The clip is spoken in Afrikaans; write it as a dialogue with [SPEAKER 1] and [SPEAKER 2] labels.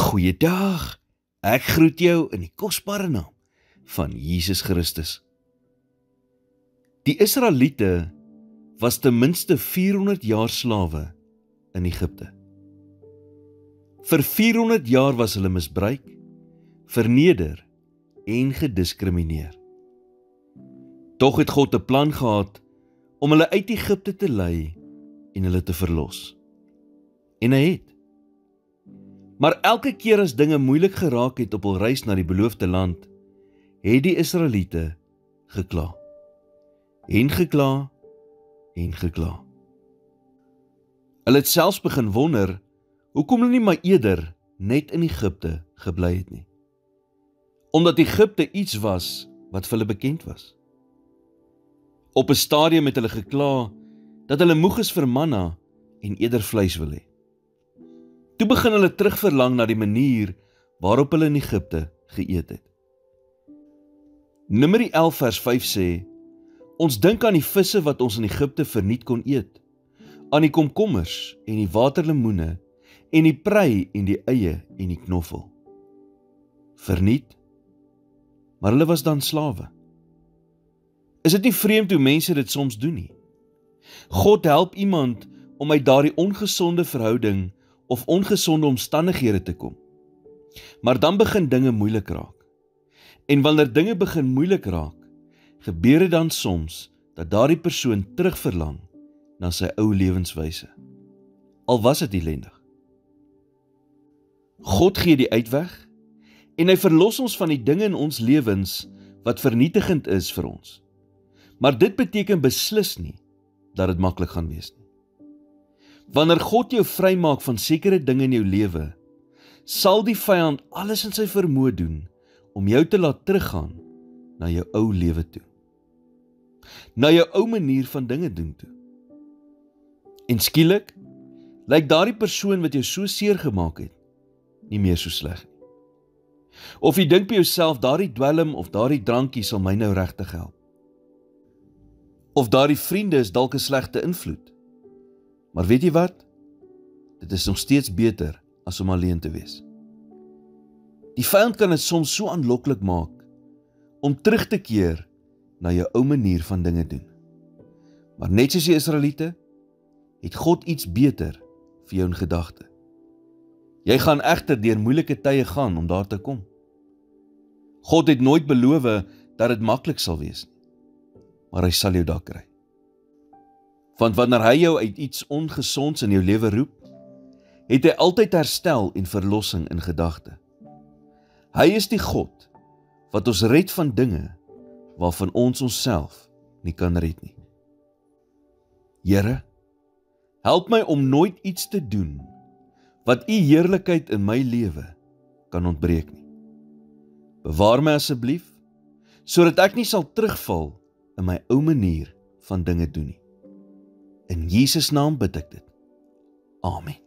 [SPEAKER 1] Goeiedag, ek groet jou in die kosbare naam van Jesus Christus. Die Israeliete was ten minste 400 jaar slawe in Egipte. Vir 400 jaar was hulle misbruik, verneder en gediskrimineer. Tog het God 'n plan gehad om hulle uit Egipte te lei en hulle te verlos. En hy het. Maar elke keer as dinge moeilik geraak het op hul reis na die beloofde land, het die Israeliete gekla. En gekla, en gekla. Hulle het selfs begin wonder, hoekom hulle nie maar eerder net in Egipte gebly het nie. Omdat Egipte iets was wat vir hulle bekend was. Op 'n stadium het hulle gekla dat hulle moeg is vir manna en eerder vleis wil hê. Toe begin hulle terugverlang na die manier waarop hulle in Egipte geëet het. Numeri 11 vers 5 sê, ons dink aan die visse wat ons in Egipte verniet kon eet, aan die komkommers en die waterlemoene, en die prei en die eie en die knoffel. Verniet, maar hulle was dan slawe. Is dit nie vreemd hoe mense dit soms doen nie? God help iemand om uit daardie ongesonde verhouding of ongesonde omstandighede te kom. Maar dan begin dinge moeilik raak. En wanneer dinge begin moeilik raak, gebeur dit dan soms dat daardie persoon terugverlang na sy ou lewenswyse. Al was dit ellendig. God gee die uitweg en hy verlos ons van die dinge in ons lewens wat vernietigend is vir ons. Maar dit beteken beslis nie dat dit maklik gaan wees nie. Wanneer God jou vrymaak van sekere dinge in jou lewe, sal die vyand alles in sy vermoë doen om jou te laat teruggaan na jou ou lewe toe. Na jou ou manier van dinge doen toe. En skielik, lyk daardie persoon wat jou so seer gemaak het, nie meer so sleg nie. Of jy dink by jouself, daardie dwelm of daardie drankie sal my nou regtig help. Of daardie vriende is dalk 'n slegte invloed. Maar weet jy wat? Dit is nog steeds beter as om alleen te wees. Die vyand kan dit soms so aanloklik maak om terug te keer na jou ou manier van dinge doen. Maar net soos die Israeliete, het God iets beter vir jou in gedagte. Jy gaan egter deur moeilike tye gaan om daar te kom. God het nooit beloof dat dit maklik sal wees nie, maar hy sal jou daar kry. Want wanneer hy jou uit iets ongesonds in jou lewe roep, het hy altyd herstel en verlossing in gedagte. Hy is die God wat ons red van dinge waarvan ons onsself nie kan red nie. Here, help my om nooit iets te doen wat u heerlikheid in my lewe kan ontbreek nie. Bewaar my asseblief, sodat ek nie sal terugval in my ou manier van dinge doen nie. In Jesus naam bid ek dit. Amen.